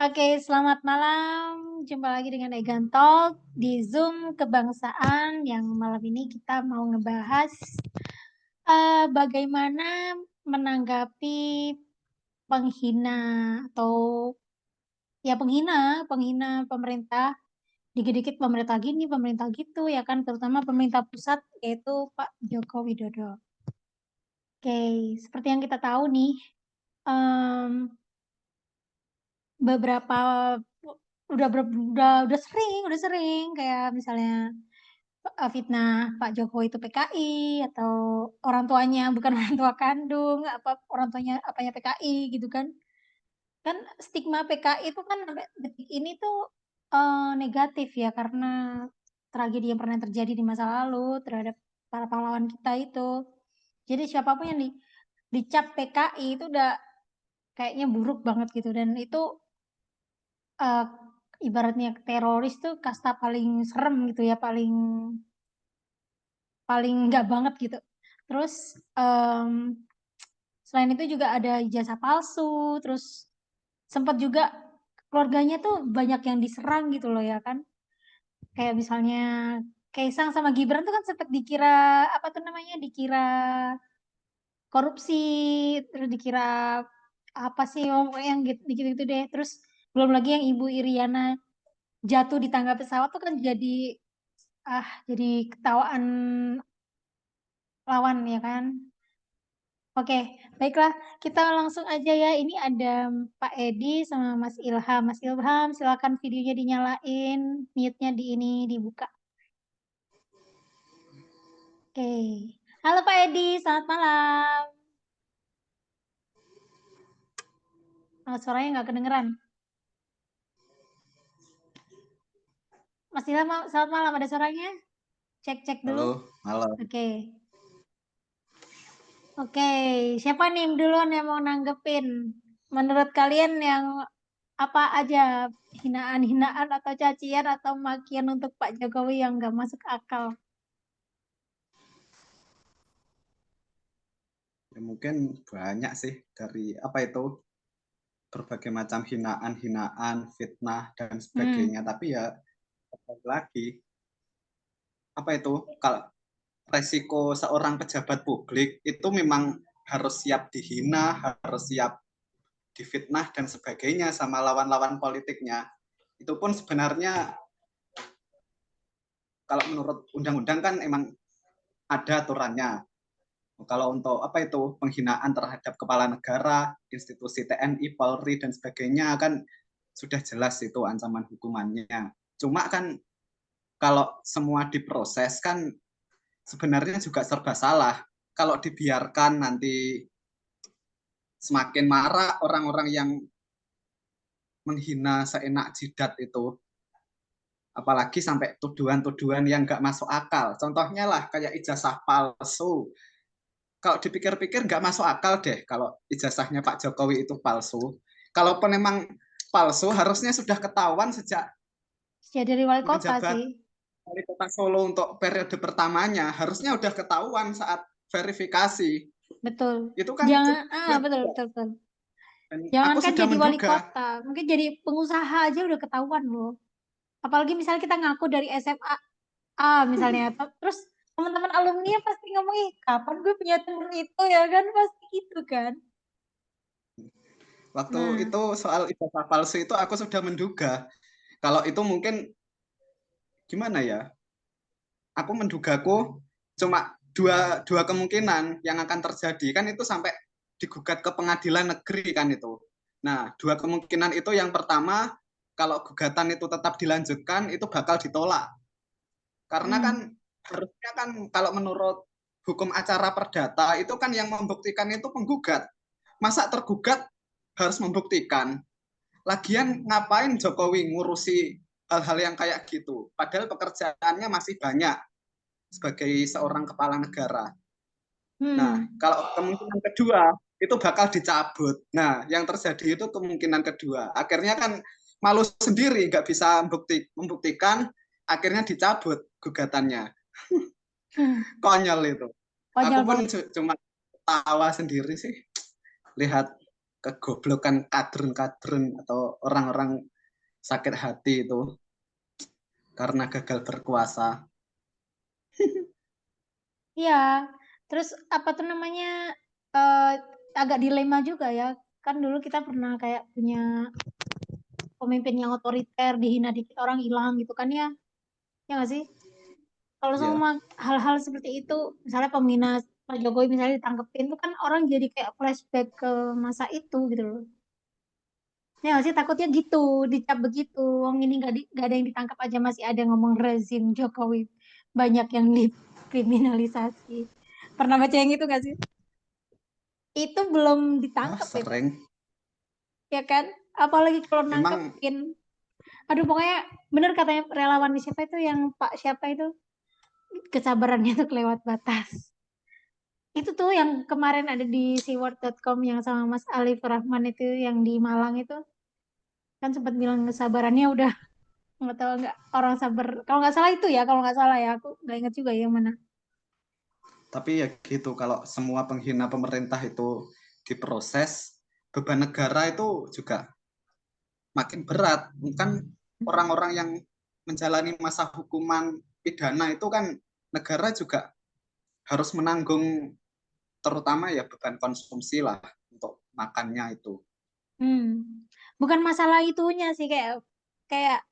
Oke, selamat malam. Jumpa lagi dengan Egan Talk di Zoom Kebangsaan yang malam ini kita mau ngebahas bagaimana menanggapi penghina atau ya penghina pemerintah, dikit-dikit pemerintah gini, pemerintah gitu ya kan, terutama pemerintah pusat yaitu Pak Joko Widodo. Oke, seperti yang kita tahu nih, em, beberapa udah sering kayak misalnya fitnah Pak Jokowi itu PKI atau orang tuanya bukan orang tua kandung, apa orang tuanya apanya PKI gitu kan. Kan stigma PKI itu kan sampai detik ini tuh negatif ya karena tragedi yang pernah terjadi di masa lalu terhadap para pahlawan kita itu. Jadi siapapun yang dicap PKI itu udah kayaknya buruk banget gitu dan itu Eee, ibaratnya teroris tuh kasta paling serem gitu ya, paling paling enggak banget gitu. Terus, selain itu juga ada ijazah palsu, terus sempet juga keluarganya tuh banyak yang diserang gitu loh ya kan. Kayak misalnya Kaisang sama Gibran tuh kan sempet dikira, apa tuh namanya, dikira korupsi, terus dikira apa sih, pokoknya yang gitu-gitu deh. Terus belum lagi yang Ibu Iriana jatuh di tangga pesawat tuh kan jadi ketawaan lawan ya kan. Oke, baiklah kita langsung aja ya. Ini ada Pak Edi sama Mas Ilham. Mas Ilham, silakan videonya dinyalain, mute-nya dibuka. Oke. Halo Pak Edi, selamat malam. Oh, suaranya nggak kedengeran. Mas Ilham, selamat malam. Ada suaranya? Cek-cek dulu. Halo, malam. Oke. Oke, siapa nih duluan yang mau nanggepin? Menurut kalian yang apa aja hinaan-hinaan atau cacian atau makian untuk Pak Jokowi yang nggak masuk akal? Ya, mungkin banyak sih dari apa itu berbagai macam hinaan-hinaan, fitnah dan Hmm, sebagainya. Tapi ya balik lagi apa itu kalau resiko seorang pejabat publik itu memang harus siap dihina, harus siap difitnah dan sebagainya sama lawan-lawan politiknya. Itu pun sebenarnya kalau menurut undang-undang kan emang ada aturannya. Kalau untuk apa itu penghinaan terhadap kepala negara, institusi TNI, Polri dan sebagainya kan sudah jelas itu ancaman hukumannya. Cuma kan kalau semua diproses kan sebenarnya juga serba salah. Kalau dibiarkan nanti semakin marah orang-orang yang menghina seenak jidat itu, apalagi sampai tuduhan-tuduhan yang nggak masuk akal. Contohnya lah kayak ijazah palsu. Kalau dipikir-pikir nggak masuk akal deh kalau ijazahnya Pak Jokowi itu palsu. Kalaupun memang palsu, harusnya sudah ketahuan sejak ya dari wali kota menjabat sih, wali kota Solo untuk periode pertamanya. Harusnya udah ketahuan saat verifikasi. betul. Itu kan Jangan, jelas betul, juga. betul, betul. Dan aku Jangankan sudah jadi wali menduga. kota, mungkin jadi pengusaha aja udah ketahuan loh. Apalagi misalnya kita ngaku dari SMA A misalnya, terus teman-teman alumni pasti ngomong, ih kapan gue punya temen itu ya kan, pasti gitu kan. Waktu Nah, itu soal ijazah palsu itu aku sudah menduga. Kalau itu mungkin gimana ya? Aku mendugaku cuma dua kemungkinan yang akan terjadi kan itu sampai digugat ke pengadilan negeri kan itu. Nah, dua kemungkinan itu yang pertama kalau gugatan itu tetap dilanjutkan itu bakal ditolak. Karena kan hmm, harusnya kan kalau menurut hukum acara perdata itu kan yang membuktikan itu penggugat. Masa tergugat harus membuktikan. Lagian ngapain Jokowi ngurusi hal-hal yang kayak gitu? Padahal pekerjaannya masih banyak sebagai seorang kepala negara. Nah, hmm. kalau kemungkinan kedua itu bakal dicabut. Nah, yang terjadi itu kemungkinan kedua. Akhirnya kan malu sendiri, nggak bisa membuktikan, akhirnya dicabut gugatannya. Hmm, Konyol itu. Aku konyol pun banget. cuma tawa sendiri sih lihat. kegoblokan kadrun-kadrun atau orang-orang sakit hati itu karena gagal berkuasa. Iya, terus apa tuh namanya, eee, agak dilema juga ya, kan dulu kita pernah kayak punya pemimpin yang otoriter, dihina dikit orang hilang gitu kan ya, ya nggak sih? Kalau Ya, sama hal-hal seperti itu, misalnya penghina Pak Jokowi misalnya ditangkepin, itu kan orang jadi kayak flashback ke masa itu gitu loh. Ya nggak sih, takutnya gitu, dicap begitu. Wong ini nggak ada yang ditangkap aja masih ada ngomong rezim Jokowi. Banyak yang dikriminalisasi. Pernah baca yang itu nggak sih? Itu belum ya ditangkap itu, sering. ya kan? Apalagi kalau Emang nangkepin. Aduh, pokoknya bener katanya relawan di siapa itu yang Pak siapa itu, kesabarannya tuh kelewat batas. Itu tuh yang kemarin ada di seaworld.com yang sama Mas Alif Rahman itu yang di Malang itu kan sempat bilang kesabarannya udah nggak tahu nggak orang sabar kalau nggak salah itu ya kalau nggak salah ya aku nggak ingat juga yang mana. tapi ya gitu, kalau semua penghina pemerintah itu diproses, beban negara itu juga makin berat. Kan orang-orang yang menjalani masa hukuman pidana itu kan negara juga harus menanggung terutama ya beban konsumsi lah untuk makannya itu. Hmm. Bukan masalah itunya sih kayak kayak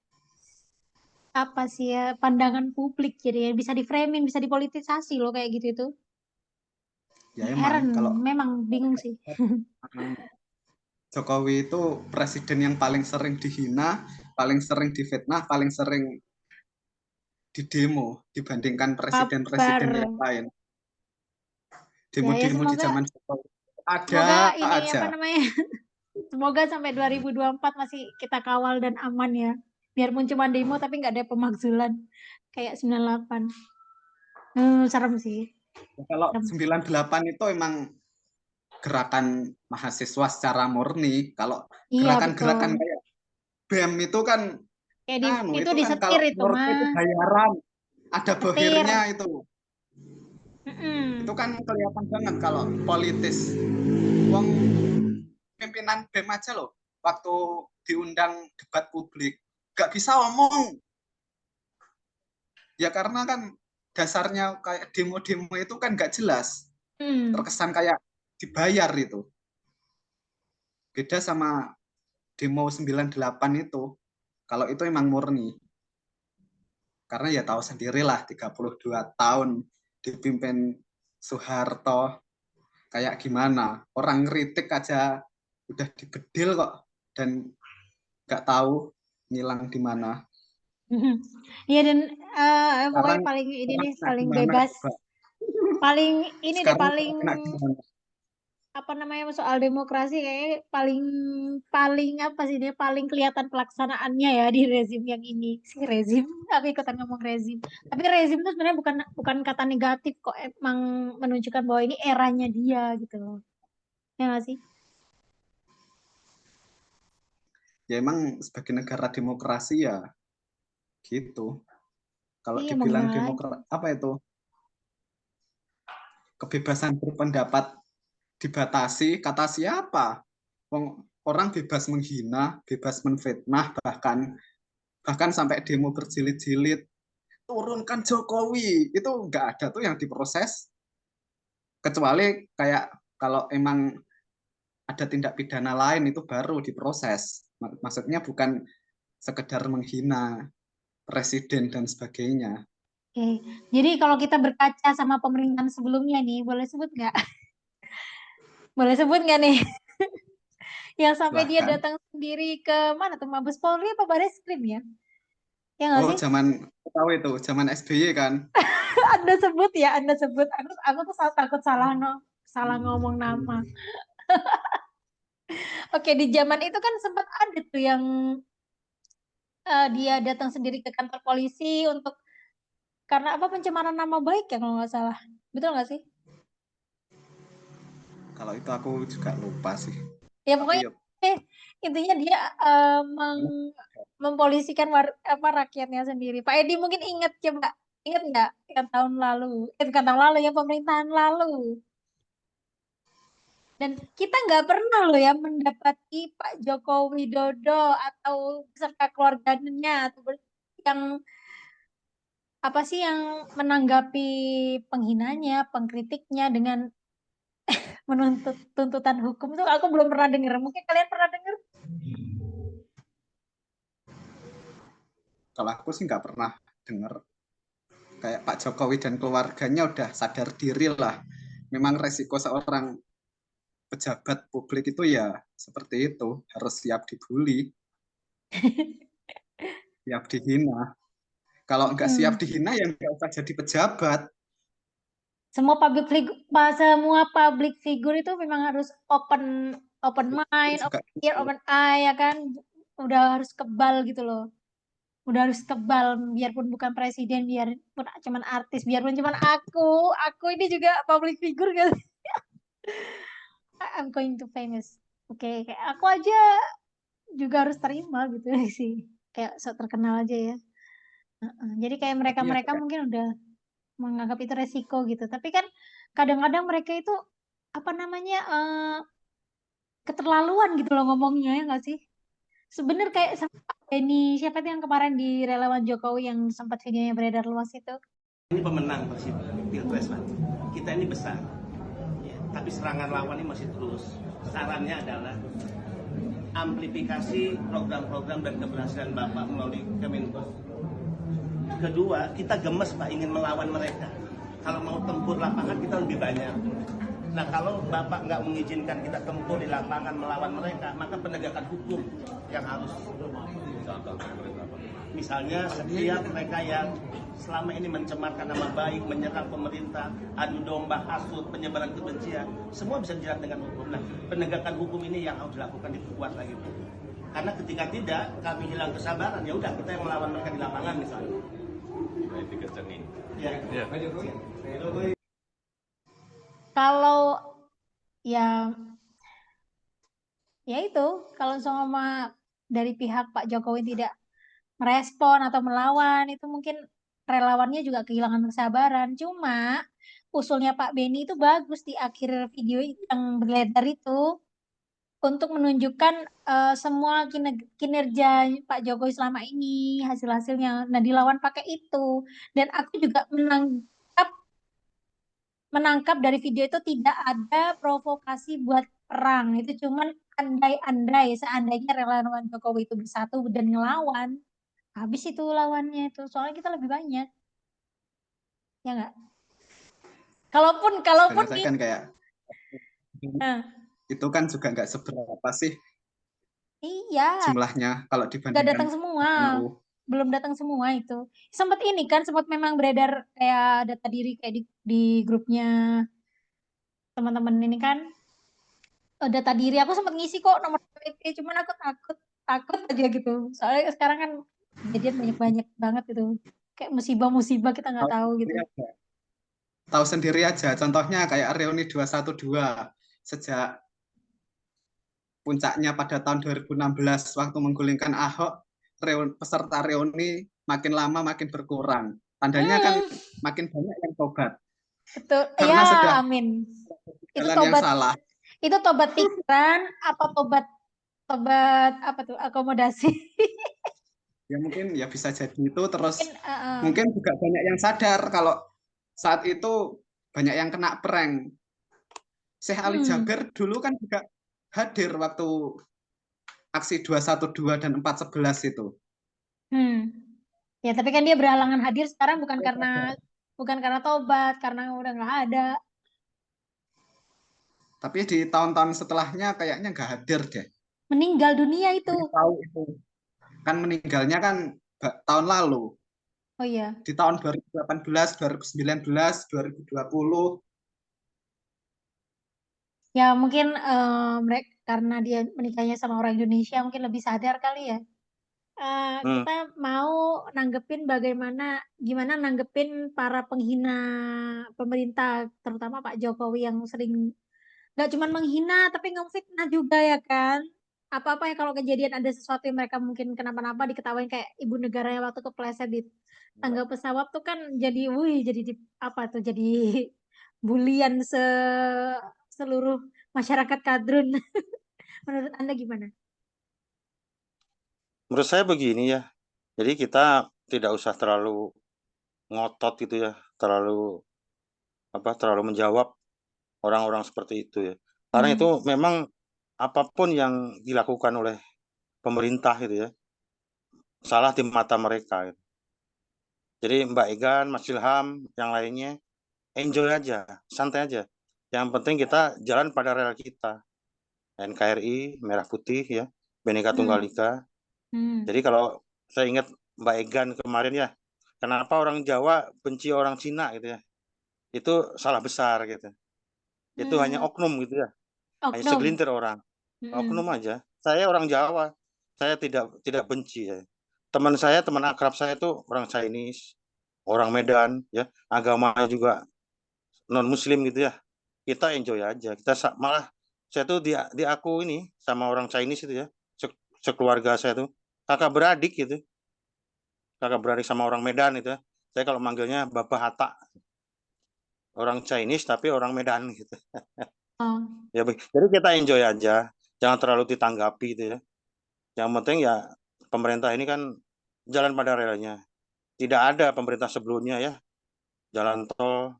apa sih ya pandangan publik jadi ya, bisa di framing bisa dipolitisasi loh kayak gitu itu. Ya Heran emang kalau memang bingung sih. Jokowi itu presiden yang paling sering dihina, paling sering difitnah, paling sering didemo dibandingkan Kabar presiden-presiden yang lain. ya ya Demo-demo di semoga zaman Jokowi ada semoga ini aja. apa namanya semoga sampai 2024 masih kita kawal dan aman ya. Biarpun cuma demo tapi nggak ada pemakzulan kayak 98. Serem sih. Kalau Serem. 98 itu emang gerakan mahasiswa secara murni. Kalau Iya betul. gerakan-gerakan kayak BEM itu kan Kayak itu itu kan kalau disetir itu menurutku itu mah. bayaran, ada Setir. bohirnya itu. Itu Mm-mm. kan kelihatan banget kalau politis. Wong pimpinan BEM aja loh, waktu diundang debat publik, gak bisa omong. Ya karena kan dasarnya kayak demo-demo itu kan gak jelas. Hmm. Terkesan kayak dibayar itu. Beda sama demo 98 itu. Kalau itu emang murni. Karena ya tahu sendirilah 32 tahun dipimpin Soeharto kayak gimana. Orang kritik aja udah dibedil kok dan nggak tahu ngilang di mana. Iya dan pokoknya Sekarang paling ini sekarang deh kena paling di mana bebas. coba? Paling ini deh Sekarang paling kena di mana? apa namanya soal demokrasi kayaknya paling paling apa sih dia paling kelihatan pelaksanaannya ya di rezim yang ini si rezim aku ikutan ngomong rezim tapi rezim itu sebenarnya bukan bukan kata negatif kok emang menunjukkan bahwa ini eranya dia gitu loh ya nggak sih. Ya emang sebagai negara demokrasi ya gitu. Kalau Iya mau dibilang gimana lagi. demokrat apa itu kebebasan berpendapat dibatasi, kata siapa? Orang bebas menghina, bebas menfitnah, bahkan bahkan sampai demo berjilid-jilid. Turunkan Jokowi, itu nggak ada tuh yang diproses, kecuali kayak kalau emang ada tindak pidana lain itu baru diproses. Maksudnya bukan sekedar menghina presiden dan sebagainya. Oke jadi kalau kita berkaca sama pemerintahan sebelumnya nih boleh sebut nggak boleh sebut nggak nih yang sampai dia Silahkan. datang sendiri ke mana tuh Mabes Polri apa Bareskrim ya ya nggak Oh, sih. zaman tahu itu, zaman SBY kan. Anda sebut ya, Anda sebut. Aku tuh takut salah salah ngomong nama. Oke, di zaman itu kan sempat ada tuh yang dia datang sendiri ke kantor polisi untuk karena apa pencemaran nama baik ya kalau nggak salah. Betul nggak sih? Kalau itu aku juga lupa sih. Ya Tapi pokoknya yuk, intinya dia mempolisikan apa rakyatnya sendiri. Pak Edi mungkin ingat coba ingat nggak yang tahun lalu? Bukan tahun lalu ya pemerintahan lalu. Dan kita nggak pernah loh ya mendapati Pak Joko Widodo atau beserta keluarganya atau yang apa sih yang menanggapi penghinanya, pengkritiknya dengan menuntut tuntutan hukum tuh aku belum pernah dengar. Mungkin kalian pernah dengar? Kalau aku sih nggak pernah dengar. Kayak Pak Jokowi dan keluarganya udah sadar diri lah. Memang resiko seorang pejabat publik itu ya seperti itu, harus siap dibully, siap dihina. Kalau nggak siap Hmm. dihina ya nggak usah jadi pejabat. Semua public figure itu memang harus open Itu mind, juga open ear, open eye ya kan. Udah harus kebal gitu loh. Udah harus kebal biarpun bukan presiden, biarpun cuman artis, biarpun cuman aku ini juga public figure kan. I'm going to famous. Oke, kayak aku aja juga harus terima gitu sih. Kayak sok terkenal aja ya. Jadi kayak tapi ya mereka-mereka kayak mungkin udah menganggap itu resiko gitu. Tapi kan kadang-kadang mereka itu apa namanya keterlaluan gitu loh ngomongnya ya nggak sih? Sebener kayak sama Pak Benny, siapa tuh yang kemarin di relawan Jokowi yang sempat videonya beredar luas itu? Ini pemenang pilpres Pak. Kita ini besar, ya, tapi serangan lawan ini masih terus. Sarannya adalah amplifikasi program-program dan keberhasilan Bapak melalui Kemenko. Kedua, kita gemes Pak ingin melawan mereka. Kalau mau tempur lapangan kita lebih banyak. Nah kalau Bapak nggak mengizinkan kita tempur di lapangan melawan mereka, maka penegakan hukum yang harus. Misalnya setiap mereka yang selama ini mencemarkan nama baik, menyerang pemerintah, adu domba, hasut, penyebaran kebencian, semua bisa dijerat dengan hukum. Nah, penegakan hukum ini yang harus dilakukan, diperkuat lagi. Karena ketika tidak, kami hilang kesabaran, ya udah kita yang melawan mereka di lapangan misalnya. Ya. Ya. Kalau ya ya itu kalau sama dari pihak Pak Jokowi tidak merespon atau melawan itu mungkin relawannya juga kehilangan kesabaran. Cuma usulnya Pak Beni itu bagus di akhir video yang beredar itu untuk menunjukkan semua kinerja Pak Jokowi selama ini, hasil-hasilnya. Nah, dilawan pakai itu. Dan aku juga menangkap dari video itu tidak ada provokasi buat perang. Itu cuman andai-andai, seandainya relawan Jokowi itu bersatu dan ngelawan, habis itu lawannya itu. Soalnya kita lebih banyak, ya nggak? Kalaupun, dan kalaupun saya nih, kan kayak nah, itu kan juga nggak seberapa sih iya, jumlahnya kalau nggak dibandingkan datang semua, NU. belum datang semua itu. Sempat ini kan, sempat memang beredar kayak data diri kayak di grupnya teman-teman ini kan, data diri aku sempat ngisi kok nomor KTP, cuman aku takut takut aja gitu. Soalnya sekarang kan kejadian banyak-banyak banget gitu. Kayak musibah-musibah kita nggak Tahu tahu gitu. sendiri aja. Tahu sendiri aja, contohnya kayak reuni 212 sejak puncaknya pada tahun 2016 waktu menggulingkan Ahok, peserta reuni makin lama makin berkurang. Tandanya kan Hmm, makin banyak yang tobat betul. Ya, karena sudah amin. Itu jalan yang tobat, salah. itu tobat pikiran apa tobat tobat apa tuh akomodasi? Ya mungkin ya bisa jadi itu, terus Mungkin mungkin juga banyak yang sadar kalau saat itu banyak yang kena prank. Syekh Ali hmm, Jaber dulu kan juga hadir waktu aksi 212 dan 411 itu. hmm. Ya, tapi kan dia berhalangan hadir sekarang bukan karena tobat, karena udah nggak ada. Tapi di tahun-tahun setelahnya kayaknya nggak hadir deh. Meninggal dunia itu. Saya tahu itu. Kan meninggalnya kan tahun lalu. Oh iya. Di tahun 2018, 2019, 2020. Ya mungkin mereka karena dia menikahnya sama orang Indonesia mungkin lebih sadar kali ya. Kita mau nanggepin gimana nanggepin para penghina pemerintah, terutama Pak Jokowi yang sering nggak cuma menghina tapi ngefitnah juga ya kan. Apa-apa ya kalau kejadian ada sesuatu yang mereka mungkin kenapa-napa diketawain kayak ibu negara yang waktu kepleset di tangga pesawat tuh kan jadi, wih, jadi apa tuh jadi bulian seluruh masyarakat kadrun. Menurut Anda gimana? Menurut saya begini ya, jadi kita tidak usah terlalu ngotot gitu ya, terlalu menjawab orang-orang seperti itu ya. Karena itu Hmm. memang apapun yang dilakukan oleh pemerintah gitu ya, salah di mata mereka gitu. Jadi Mbak Egan, Mas Ilham, yang lainnya enjoy aja, santai aja. Yang penting kita jalan pada rel kita. NKRI, Merah Putih ya, Bhinneka Tunggal Hmm. Ika. Hmm. Jadi kalau saya ingat Mbak Egan kemarin ya, kenapa orang Jawa benci orang Cina gitu ya? Itu salah besar gitu. Itu hanya Hmm. oknum gitu ya, hanya Oknum. segelintir orang. Oknum Hmm. aja. Saya orang Jawa, saya tidak benci ya. Teman saya, teman akrab saya itu orang Chinese, orang Medan ya, agamanya juga non Muslim gitu ya. Kita enjoy aja. Malah saya tuh di aku ini sama orang Chinese itu ya, sekeluarga saya tuh kakak beradik gitu. Kakak beradik sama orang Medan itu ya. Saya kalau manggilnya Bapak Hatta, orang Chinese tapi orang Medan gitu. Oh. Ya, jadi kita enjoy aja, jangan terlalu ditanggapi gitu ya. Yang penting ya pemerintah ini kan jalan pada relnya. Tidak ada pemerintah sebelumnya ya, jalan tol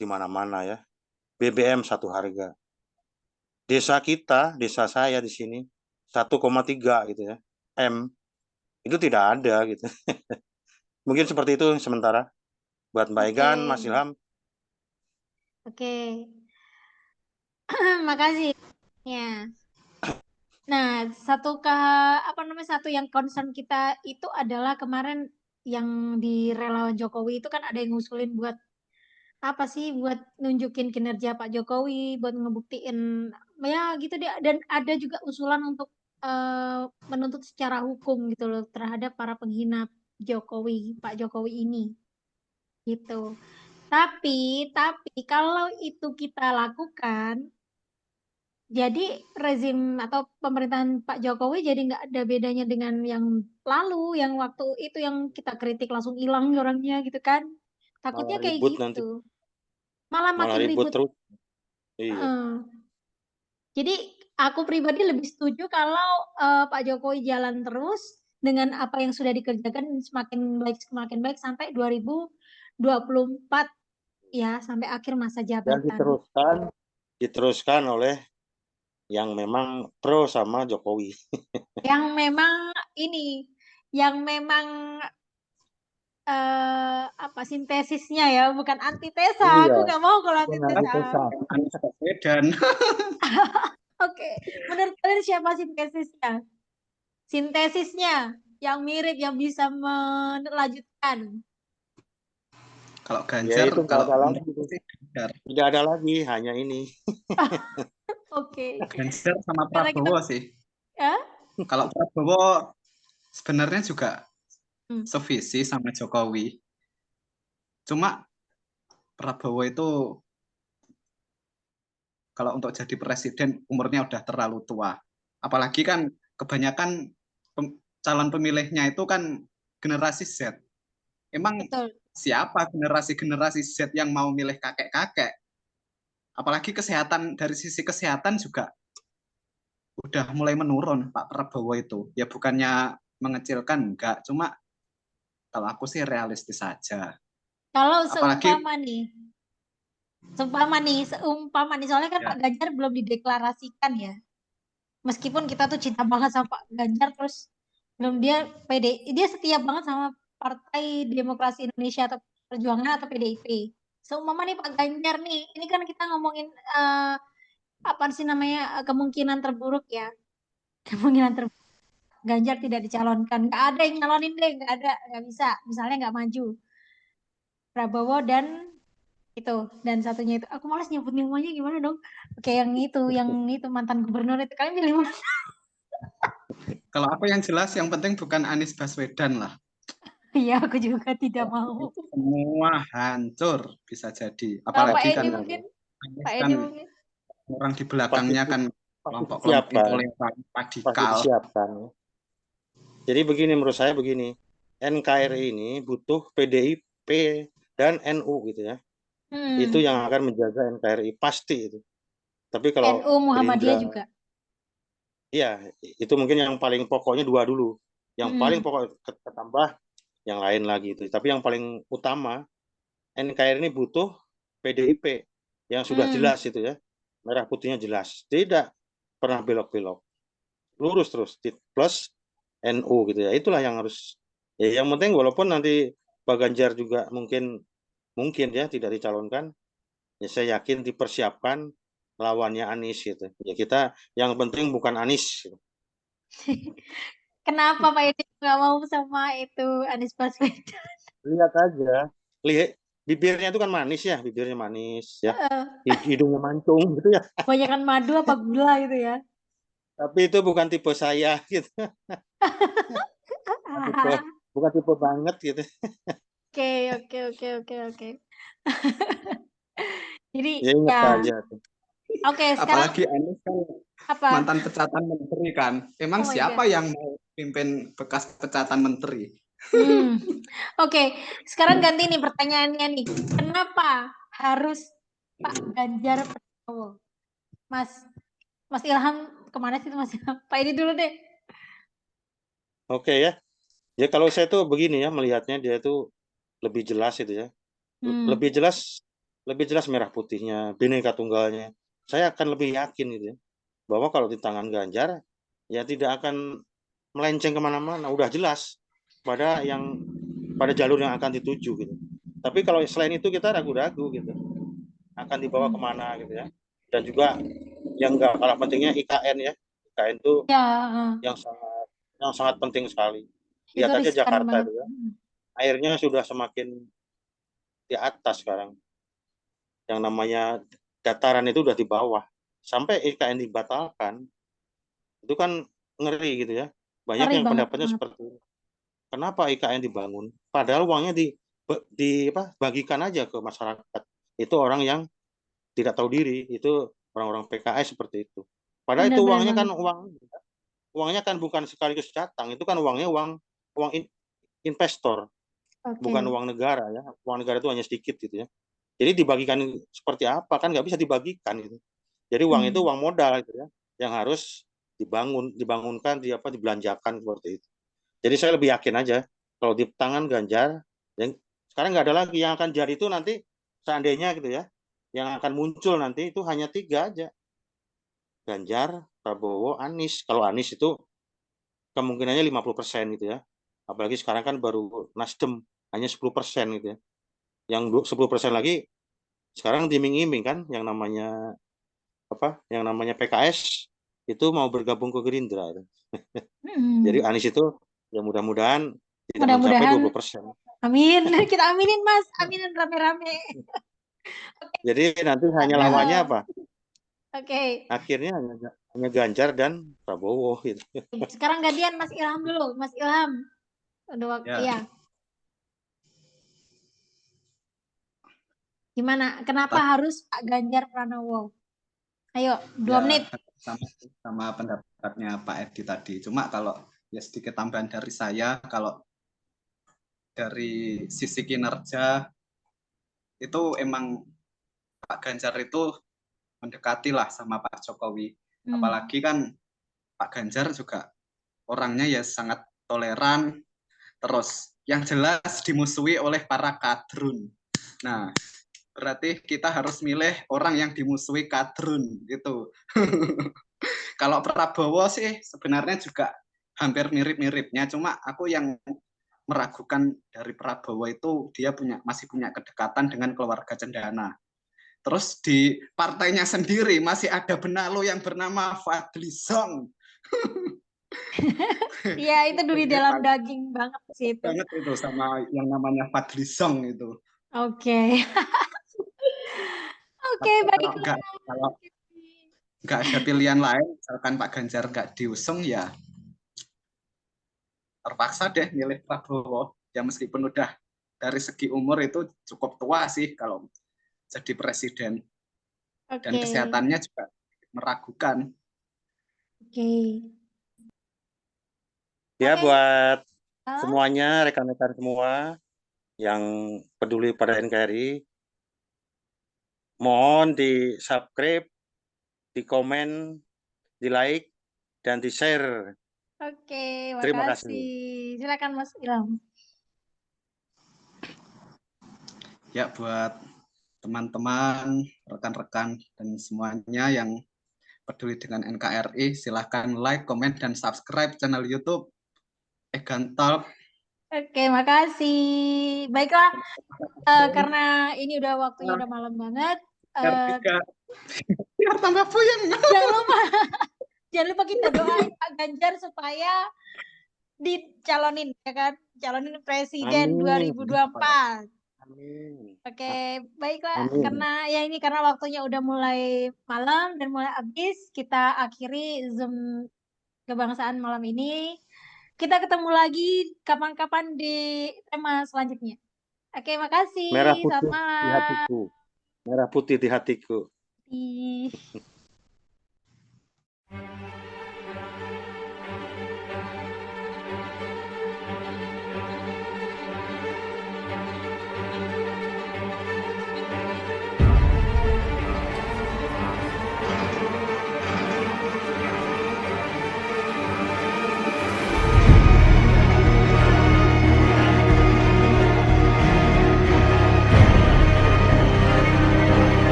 di mana-mana ya. BBM satu harga. Desa kita, desa saya di sini 1,3 gitu ya. M itu tidak ada gitu. Mungkin seperti itu sementara buat Mbak Oke. Egan, Mas Ilham. Oke. Makasih. Ya. Nah, satu yang concern kita itu adalah kemarin yang di relawan Jokowi itu kan ada yang ngusulin buat apa sih, buat nunjukin kinerja Pak Jokowi, buat ngebuktiin ya gitu dia, dan ada juga usulan untuk menuntut secara hukum gitu loh terhadap para penghina Jokowi, Pak Jokowi ini gitu. Tapi kalau itu kita lakukan, jadi rezim atau pemerintahan Pak Jokowi jadi nggak ada bedanya dengan yang lalu, yang waktu itu yang kita kritik langsung hilang orangnya gitu kan. Takutnya Malah kayak ribut gitu. nanti, Malah malah makin ribut ribut. terus. Iya. Heeh. Jadi aku pribadi lebih setuju kalau Pak Jokowi jalan terus dengan apa yang sudah dikerjakan semakin baik sampai 2024 ya, sampai akhir masa Dan jabatan. diteruskan oleh yang memang pro sama Jokowi. Yang memang ini, yang memang apa sintesisnya ya, bukan antitesa. Iya, Aku nggak mau kalau bukan antitesa. antitesa. Anies Baswedan. Oke, menurut kalian siapa sintesisnya? Sintesisnya yang mirip yang bisa melanjutkan. Kalau Ya Ganjar, itu nggak kalau ada lagi menurut itu. saya Ganjar. Tidak ada lagi, hanya ini. Oke, Ganjar sama karena kita Prabowo sih. ya. Kalau Prabowo sebenarnya juga Hmm. sevisi sama Jokowi. Cuma Prabowo itu kalau untuk jadi presiden umurnya udah terlalu tua. Apalagi kan kebanyakan calon pemilihnya itu kan generasi Z. Emang Betul. siapa generasi-generasi Z yang mau milih kakek-kakek? Apalagi kesehatan, dari sisi kesehatan juga udah mulai menurun Pak Prabowo itu. Ya bukannya mengecilkan, enggak. Cuma kalau aku sih realistis saja. Kalau Apalagi seumpama nih, soalnya kan ya, Pak Ganjar belum dideklarasikan ya. Meskipun kita tuh cinta banget sama Pak Ganjar, terus belum dia setia banget sama Partai Demokrasi Indonesia atau Perjuangan atau PDIP. Seumpama nih Pak Ganjar nih, ini kan kita ngomongin apa sih namanya, kemungkinan terburuk ya. Kemungkinan terburuk Ganjar tidak dicalonkan, nggak ada yang nyalonin deh, nggak ada, nggak bisa, misalnya nggak maju Prabowo dan itu, dan satunya itu aku malas nyebut namanya, gimana dong. Oke, yang itu mantan gubernur itu, kalian pilih mana? kalau aku yang jelas yang penting bukan Anies Baswedan lah. Iya, aku juga tidak mau. Semua hancur bisa jadi. Kalau Pak Apalagi kan Edi mungkin, Anies Pak kan Edi mungkin. orang di Pasti, belakangnya kan pasti kelompok-kelompok disiapkan, intoleran, pasti radikal. disiapkan. Jadi begini, menurut saya begini, NKRI ini butuh PDIP dan NU gitu ya. Itu yang akan menjaga NKRI, pasti itu. Tapi kalau NU Muhammadiyah Gerindra, juga. iya, itu mungkin yang paling pokoknya dua dulu. Yang paling Mm-mm. pokok ketambah yang lain lagi itu. Tapi yang paling utama, NKRI ini butuh PDIP yang sudah Mm. jelas itu ya. Merah putihnya jelas. Tidak pernah belok-belok. Lurus terus. Plus NU gitu ya. Itulah yang harus. Ya, yang penting walaupun nanti Pak Ganjar juga mungkin ya tidak dicalonkan, ya saya yakin dipersiapkan lawannya Anies gitu. Ya kita yang penting bukan Anies. Gitu. Kenapa Pak Edi nggak mau sama itu Anies Baswedan? Lihat aja. Lihat bibirnya itu kan manis ya, bibirnya manis ya. Hidungnya mancung gitu ya. Kebanyakan madu apa gula gitu ya? Tapi itu bukan tipe saya gitu. Bukan tipe, bukan tipe banget gitu. Oke, oke, oke, oke, oke. Jadi Ya ingat ya, aja. oke sekarang Apalagi Anies kan apa? mantan pecatan menteri kan. Emang Oh my siapa God. yang mau pimpin bekas pecatan menteri? Oke, sekarang ganti nih pertanyaannya nih. Kenapa harus Pak Ganjar Pranowo? Mas Ilham kemana sih Mas Ilham? Pak ini dulu deh. Oke ya. Ya kalau saya tuh begini ya melihatnya dia tuh lebih jelas itu ya. Hmm, Lebih jelas merah putihnya, Bhinneka Tunggalnya. Saya akan lebih yakin gitu ya bahwa kalau di tangan Ganjar ya tidak akan melenceng kemana-mana. Udah jelas pada jalur yang akan dituju gitu. Tapi kalau selain itu kita ragu-ragu gitu akan dibawa hmm. kemana gitu ya. Dan juga yang nggak kalah pentingnya IKN ya. IKN itu Ya, yang sangat penting sekali. itu Lihat aja riskan Jakarta banget. itu ya. Airnya sudah semakin di atas sekarang. Yang namanya dataran itu udah di bawah. Sampai IKN dibatalkan. Itu kan ngeri gitu ya. Banyak Ngeri yang banget pendapatnya banget. seperti itu. Kenapa IKN dibangun? Padahal uangnya bagikan aja ke masyarakat. Itu orang yang tidak tahu diri, itu orang-orang PKS seperti itu. Padahal itu Bener-bener uangnya kan banget. uangnya kan bukan sekaligus datang, itu kan uangnya uang investor, bukan Oke. uang negara ya. Uang negara itu hanya sedikit gitu ya. Jadi dibagikan seperti apa kan nggak bisa dibagikan gitu. Jadi uang itu Hmm. uang modal gitu ya, yang harus dibangunkan, dibelanjakan seperti itu. Jadi saya lebih yakin aja kalau di tangan Ganjar, yang sekarang nggak ada lagi yang akan jadi itu nanti seandainya gitu ya, yang akan muncul nanti itu hanya tiga aja, Ganjar, Prabowo, Anies. Kalau Anies itu kemungkinannya 50% gitu ya. Apalagi sekarang kan baru Nasdem hanya 10% gitu ya. Yang 10% lagi sekarang diiming-iming kan yang namanya Yang namanya PKS itu mau bergabung ke Gerindra. Jadi Hmm. Anies itu ya mudah-mudahan tidak mencapai Mudah-mudahan. 20%. Amin. Kita aminin Mas. Aminin rame-rame. Jadi nanti hanya lawannya Aduh. apa? Oke. Akhirnya hanya Ganjar dan Prabowo gitu. Sekarang gantian Mas Ilham dulu. Mas Ilham. Udah, Ya, iya. Gimana? Kenapa tadi harus Pak Ganjar Pranowo? Ayo, 2 menit. ya sama sama pendapatnya Pak Edi tadi. Cuma kalau ya sedikit tambahan dari saya, kalau dari sisi kinerja itu emang Pak Ganjar itu mendekati lah sama Pak Jokowi. Hmm. Apalagi kan Pak Ganjar juga orangnya ya sangat toleran, terus yang jelas dimusuhi oleh para kadrun. Nah, berarti kita harus milih orang yang dimusuhi kadrun gitu. Kalau Prabowo sih sebenarnya juga hampir mirip-miripnya, cuma aku yang meragukan dari Prabowo itu dia masih punya kedekatan dengan keluarga Cendana. Terus di partainya sendiri masih ada benalu yang bernama Fadli Zon. Iya, itu duri dalam daging banget sih itu. Banget itu sama yang namanya Fadli Zon itu. Oke. Oke, Kalau baiklah. nggak ada pilihan lain, misalkan Pak Ganjar nggak diusung ya terpaksa deh milih Prabowo. Ya meskipun udah dari segi umur itu cukup tua sih kalau jadi presiden. Dan Oke. kesehatannya juga meragukan. Oke. Ya Oke. buat Halo? semuanya, rekan-rekan semua yang peduli pada NKRI, mohon di subscribe, di komen, di like, dan di share. Oke, Terima makasih. Silakan Mas Ilham. Ya, buat teman-teman, rekan-rekan, dan semuanya yang peduli dengan NKRI, silahkan like, komen, dan subscribe channel YouTube Egan Talk. Oke, makasih. Baiklah, karena ini udah waktunya udah malam banget. Biar tambah puyeng. Jangan lupa kita doain Pak Ganjar supaya dicalonin, ya kan? Calonin presiden Amin. 2024. Amin. Oke, baiklah. Amin. Karena waktunya udah mulai malam dan mulai habis, kita akhiri Zoom kebangsaan malam ini. Kita ketemu lagi kapan-kapan di tema selanjutnya. Oke, Merah makasih. Selamat putih di malam. hatiku. Merah putih di hatiku. Ih.